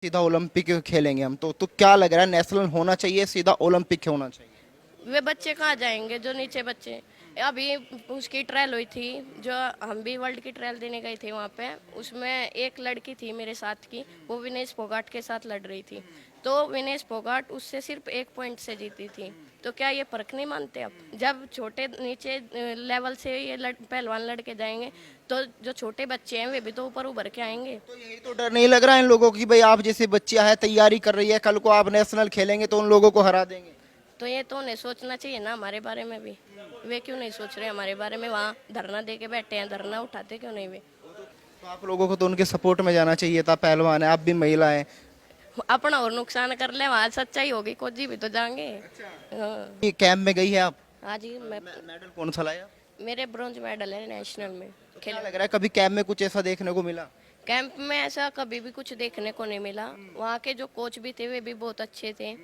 सीधा ओलंपिक खेलेंगे हम तो क्या लग रहा है, नेशनल होना चाहिए, सीधा ओलंपिक होना चाहिए? वे बच्चे कहाँ जाएंगे जो नीचे बच्चे। अभी उसकी ट्रायल हुई थी, जो हम भी वर्ल्ड की ट्रायल देने गए थे वहाँ पे। उसमें एक लड़की थी मेरे साथ की, वो विनेश फोगाट के साथ लड़ रही थी। तो विनेश फोगाट उससे सिर्फ 1 पॉइंट से जीती थी। तो क्या ये फर्क नहीं मानते अब? जब छोटे नीचे लेवल से ये पहलवान लड़के जाएंगे, तो जो छोटे बच्चे हैं वे भी तो ऊपर उभर के आएंगे। तो यही तो डर नहीं लग रहा है इन लोगों की, भाई आप जैसे बच्चियां है, तैयारी कर रही है, कल को आप नेशनल खेलेंगे तो उन लोगों को हरा देंगे? तो ये तो उन्हें सोचना चाहिए ना हमारे बारे में भी। वे क्यों नहीं सोच रहे हमारे बारे में? वहाँ धरना दे के बैठे हैं, धरना उठाते क्यों नहीं वे? तो आप लोगों को तो उनके सपोर्ट में जाना चाहिए था, पहलवान है, आप भी महिला हैं। अपना और नुकसान कर ले, वहाँ सच्चाई होगी कोजी भी तो जाएंगे। हाँ। ये कैंप में गई है आप? हाँ जी, मैं मेडल कौन सा लाया? मेरे ब्रॉन्ज मेडल है नेशनल में तो क्या खेल। लग रहा है, कभी कैंप में कुछ ऐसा देखने को मिला? कैंप में ऐसा कभी भी कुछ देखने को नहीं मिला। वहाँ के जो कोच भी थे वे भी बहुत अच्छे थे।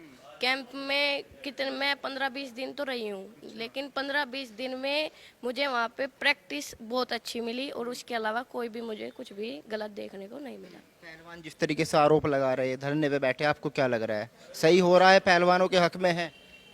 कैंप में कितने, मैं 15-20 दिन तो रही हूँ, लेकिन 15-20 दिन में मुझे वहाँ पे प्रैक्टिस बहुत अच्छी मिली, और उसके अलावा कोई भी मुझे कुछ भी गलत देखने को नहीं मिला। पहलवान जिस तरीके से आरोप लगा रहे हैं, धरने पे बैठे, आपको क्या लग रहा है, सही हो रहा है, पहलवानों के हक में है?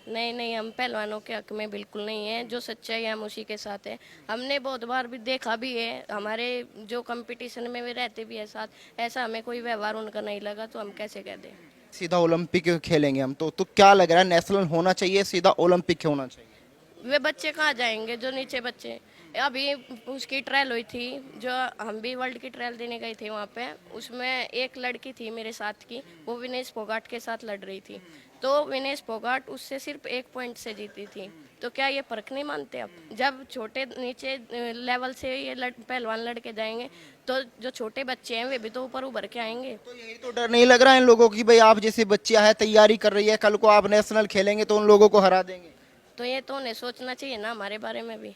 नहीं नहीं, हम पहलवानों के हक में बिल्कुल नहीं है। जो सच्चाई है हम उसी के साथ है। हमने बहुत बार भी देखा भी है, हमारे जो कंपटीशन में वे रहते भी है साथ, ऐसा हमें कोई व्यवहार उनका नहीं लगा तो हम कैसे कह दें। सीधा ओलंपिक खेलेंगे हम तो क्या लग रहा है, नेशनल होना चाहिए, सीधा ओलंपिक होना चाहिए? वे बच्चे कहाँ जाएंगे जो नीचे बच्चे। अभी उसकी ट्रायल हुई थी, जो हम भी वर्ल्ड की ट्रायल देने गए थे वहाँ पे। उसमें एक लड़की थी मेरे साथ की, वो विनेश फोगाट के साथ लड़ रही थी। तो विनेश फोगाट उससे सिर्फ 1 पॉइंट से जीती थी। तो क्या ये फर्क नहीं मानते अब? जब छोटे नीचे लेवल से ये पहलवान लड़के जाएंगे, तो जो छोटे बच्चे हैं वे भी तो ऊपर उभर के आएंगे। तो यही तो डर नहीं लग रहा है इन लोगों की, भाई आप जैसे बच्चियां है, तैयारी कर रही है, कल को आप नेशनल खेलेंगे तो उन लोगों को हरा देंगे? तो ये तो उन्हें सोचना चाहिए ना हमारे बारे में भी।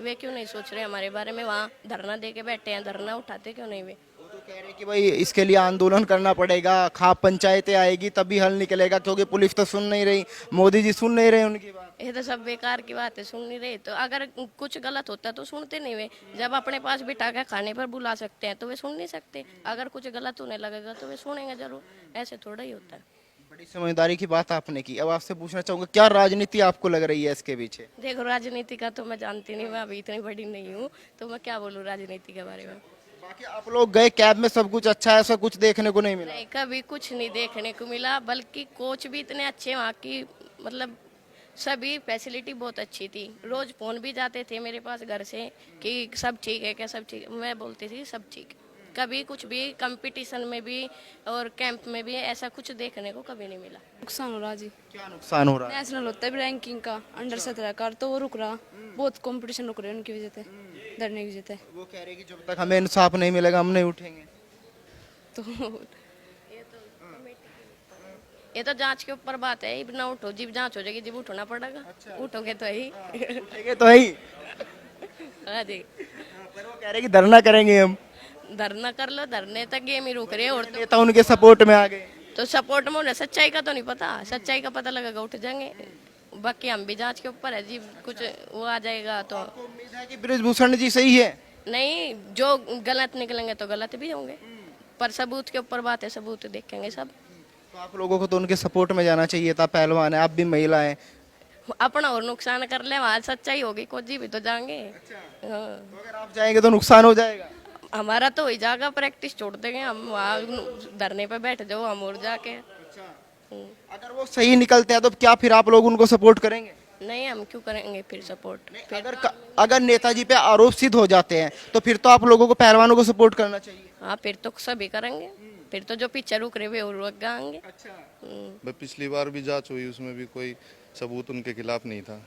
वे क्यों नहीं सोच रहे हमारे बारे में? वहाँ धरना दे के बैठे हैं, धरना उठाते क्यों नहीं वे? वो तो कह रहे कि भाई इसके लिए आंदोलन करना पड़ेगा, खाप पंचायतें आएगी तभी हल निकलेगा, क्योंकि पुलिस तो सुन नहीं रही, मोदी जी सुन नहीं रहे उनकी बात। ये तो सब बेकार की बात है, सुन नहीं रहे। तो अगर कुछ गलत होता तो सुनते नहीं वे। जब अपने पास बिठा के खाने पर बुला सकते हैं तो वे सुन नहीं सकते। अगर कुछ गलत होने लगेगा तो वे सुनेंगे जरूर। ऐसे थोड़ा ही होता है। बड़ी समझदारी की बात आपने की। अब आपसे पूछना चाहूंगा, क्या राजनीति आपको लग रही है इसके पीछे? देखो, राजनीति का तो मैं जानती नहीं, मैं अभी इतनी बड़ी नहीं हूँ, तो मैं क्या बोलूँ राजनीति के बारे में। बाकी आप लोग गए कैब में, सब कुछ अच्छा है, ऐसा कुछ देखने को नहीं मिला? नहीं, कभी कुछ नहीं देखने को मिला। बल्कि कोच भी इतने अच्छे वहाँ की, मतलब सभी फैसिलिटी बहुत अच्छी थी। रोज फोन भी जाते थे मेरे पास घर से कि सब ठीक है क्या, सब ठीक है। मैं बोलती थी सब ठीक है। कभी कुछ भी कंपटीशन में भी और कैंप में भी ऐसा कुछ देखने को कभी नहीं मिला। नुकसान हो रहा जी। क्या नुकसान हो रहा है? नेशनल होता है रैंकिंग का, अंडर 17 का, तो वो रुक रहा। बहुत कंपटीशन रुक रहे हैं उनकी वजह से, डरने की वजह से। वो कह रहे कि जब तक हमें इंसाफ नहीं मिलेगा हम नहीं उठेंगे। तो ये तो जांच के ऊपर बात है। अब ना उठो, जब जांच हो जाएगी जब उठना पड़ेगा। उठोगे तो ही। उठेंगे तो है ही। हाँ जी। पर वो कह रहे कि धरना करेंगे हम। धरना कर लो, धरने तक गेम ही रुक रहे हैं। और तो नेता उनके सपोर्ट में आ गए। तो सपोर्ट में उन्हें सच्चाई का तो नहीं पता। सच्चाई का पता लगेगा उठ जाएंगे। बाकी हम भी जांच के ऊपर है जी, कुछ वो आ जाएगा तो। आपको उम्मीद है कि बृजभूषण जी सही है? नहीं, जो गलत निकलेंगे तो गलत भी होंगे, पर सबूत के ऊपर बात है, सबूत देखेंगे सब। तो आप लोगों को तो उनके सपोर्ट में जाना चाहिए था, पहलवान है, आप भी महिला हैं। अपना और नुकसान कर ले, वहाँ सच्चाई होगी कोजी भी तो जाएंगे। हाँ। तो अगर आप जाएंगे तो नुकसान हो जाएगा? हमारा तो वही जाएगा, प्रैक्टिस छोड़ देंगे हम। वहाँ धरने पे बैठ जाओ हम और जाके। अगर वो सही निकलते हैं तो क्या फिर आप लोग उनको सपोर्ट करेंगे? नहीं, हम क्यों करेंगे फिर सपोर्ट? अगर नेताजी पे आरोप सिद्ध हो जाते हैं तो फिर तो आप लोगों को, पहलवानों को सपोर्ट करना चाहिए। हाँ, फिर तो सभी करेंगे। फिर तो जो पीछे रुक रहे वे और रुक जाएंगे। भाई पिछली बार भी जांच हुई, उसमें भी कोई सबूत उनके खिलाफ नहीं था।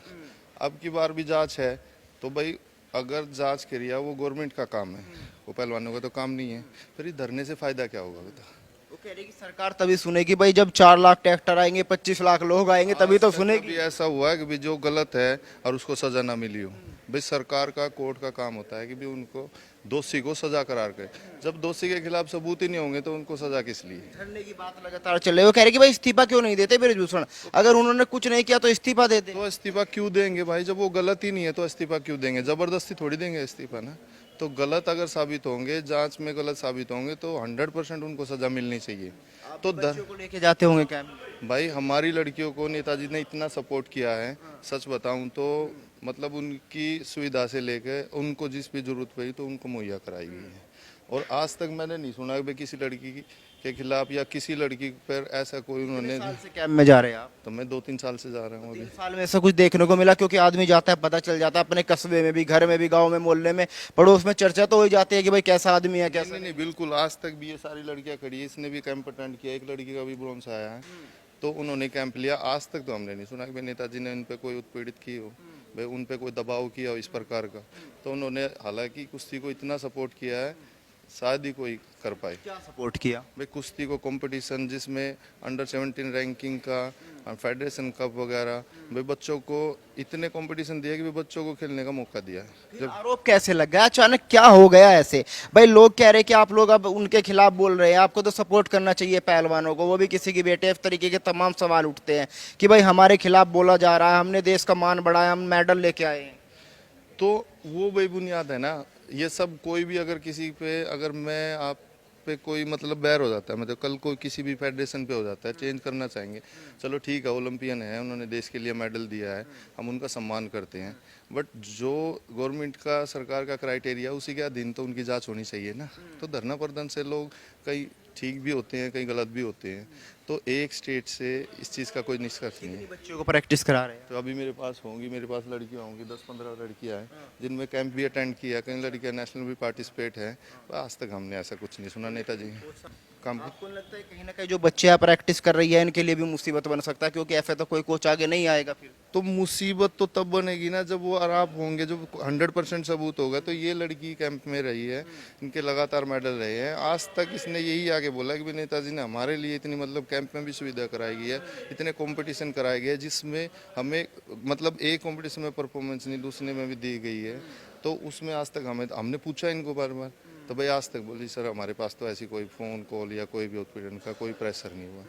अब की बार भी जांच है, तो भाई अगर जांच करी है वो गवर्नमेंट का काम है, वो पहलवानों का तो काम नहीं है। फिर इस धरने से फायदा क्या होगा बता? वो कह रहे कि सरकार तभी सुनेगी भाई जब 4 लाख ट्रैक्टर आएंगे, 25 लाख लोग आएंगे, तभी तो सुनेगी। कभी ऐसा हुआ है कि भी जो गलत है और उसको सजा ना मिली हो? भाई सरकार का, कोर्ट का काम होता है कि भी उनको, दोषी को सजा करार के। जब दोषी के खिलाफ सबूत ही नहीं होंगे तो उनको सजा किस लिए? धरने की बात लगातार चल रही है। वो कह रहे कि भाई इस्तीफा क्यों नहीं देते बृजभूषण, अगर उन्होंने कुछ नहीं किया तो इस्तीफा दे दे। तो इस्तीफा क्यों देंगे भाई? जब वो गलत ही नहीं है तो इस्तीफा क्यों देंगे? जबरदस्ती थोड़ी देंगे इस्तीफा ना। तो गलत अगर साबित होंगे, जांच में गलत साबित होंगे तो 100% उनको सजा मिलनी चाहिए। तो बच्चों को लेके जाते होंगे कैंप? भाई हमारी लड़कियों को नेताजी ने इतना सपोर्ट किया है, सच बताऊं तो मतलब उनकी सुविधा से लेकर उनको जिस भी जरूरत पड़ी तो उनको मुहैया कराई गई है। और आज तक मैंने नहीं सुना कि किसी लड़की के खिलाफ या किसी लड़की पर ऐसा कोई उन्होंने। साल से कैंप में जा रहे हैं आप? तो मैं 2-3 साल से जा रहा हूँ अभी। 3 साल में ऐसा कुछ देखने को मिला? क्योंकि आदमी जाता है, पता चल जाता है अपने कस्बे में भी, घर में भी, गांव में, मोहल्ले में, पड़ोस में चर्चा तो हो ही जाती है कि भाई कैसा आदमी है, कैसा नहीं नहीं बिल्कुल, आज तक भी ये सारी लड़कियां खड़ी है, इसने भी कैंप अटेंड किया, एक लड़की का भी ब्रॉन्ज आया है, तो उन्होंने कैंप लिया। आज तक तो हमने नहीं सुना कि भाई नेताजी ने उन पे कोई उत्पीड़ित की हो, भाई उन पे कोई दबाव किया हो इस प्रकार का। तो उन्होंने हालांकि कुश्ती को इतना सपोर्ट किया है, शायद ही कोई कर पाए। क्या सपोर्ट किया? भाई कुश्ती को कंपटीशन जिसमें अंडर 17 रैंकिंग का, फेडरेशन कप वगैरह, भाई बच्चों को इतने कंपटीशन दिया कि भाई बच्चों को खेलने का मौका दिया है। जब आरोप कैसे लग गया? अचानक क्या हो गया ऐसे? भाई लोग कह रहे कि आप लोग अब उनके खिलाफ बोल रहे हैं, आपको तो सपोर्ट करना चाहिए पहलवानों को, वो भी किसी की बेटे। इस तरीके के तमाम सवाल उठते हैं कि भाई हमारे खिलाफ बोला जा रहा है, हमने देश का मान बढ़ाया, हम मेडल लेके आए हैं। तो वो बेबुनियाद है ना, ये सब। कोई भी अगर किसी पे, अगर मैं आप पे कोई मतलब बैर हो जाता है, मतलब कल कोई किसी भी फेडरेशन पे हो जाता है, चेंज करना चाहेंगे, चलो ठीक है, ओलंपियन है, उन्होंने देश के लिए मेडल दिया है, हम उनका सम्मान करते हैं, बट जो गवर्नमेंट का, सरकार का क्राइटेरिया उसी के अधीन तो उनकी जांच होनी चाहिए ना। तो धरना प्रदर्शन से लोग कई ठीक भी होते हैं, कई गलत भी होते हैं, तो एक स्टेट से इस चीज़ का कोई निष्कर्ष नहीं है। बच्चों को प्रैक्टिस करा रहे हैं? तो अभी मेरे पास होंगी, मेरे पास लड़कियां होंगी, 10-15 लड़कियां हैं जिनमें कैंप भी अटेंड किया, कई लड़कियां नेशनल भी पार्टिसिपेट है। आज तक हमने ऐसा कुछ नहीं सुना नेताजी काम। आपको नहीं लगता है कहीं ना कहीं जो बच्चे यहाँ प्रैक्टिस कर रही है इनके लिए भी मुसीबत बन सकता है? क्योंकि ऐसे तो कोई कोच आगे नहीं आएगा फिर। तो मुसीबत तो तब बनेगी ना जब वो आराम होंगे, जब 100% सबूत होगा। तो ये लड़की कैंप में रही है, इनके लगातार मेडल रहे हैं, आज तक इसने यही आगे बोला कि भाई नेताजी ने हमारे लिए इतनी मतलब कैंप में भी सुविधा कराई गई है, इतने कंपटीशन कराए गए जिसमें हमें मतलब एक कंपटीशन में परफॉर्मेंस नहीं, दूसरे में भी दी गई है। तो उसमें आज तक हमने पूछा इनको बार बार, तो भाई आज तक बोली सर हमारे पास तो ऐसी कोई फ़ोन कॉल या कोई भी उत्पीड़न का कोई प्रेशर नहीं हुआ।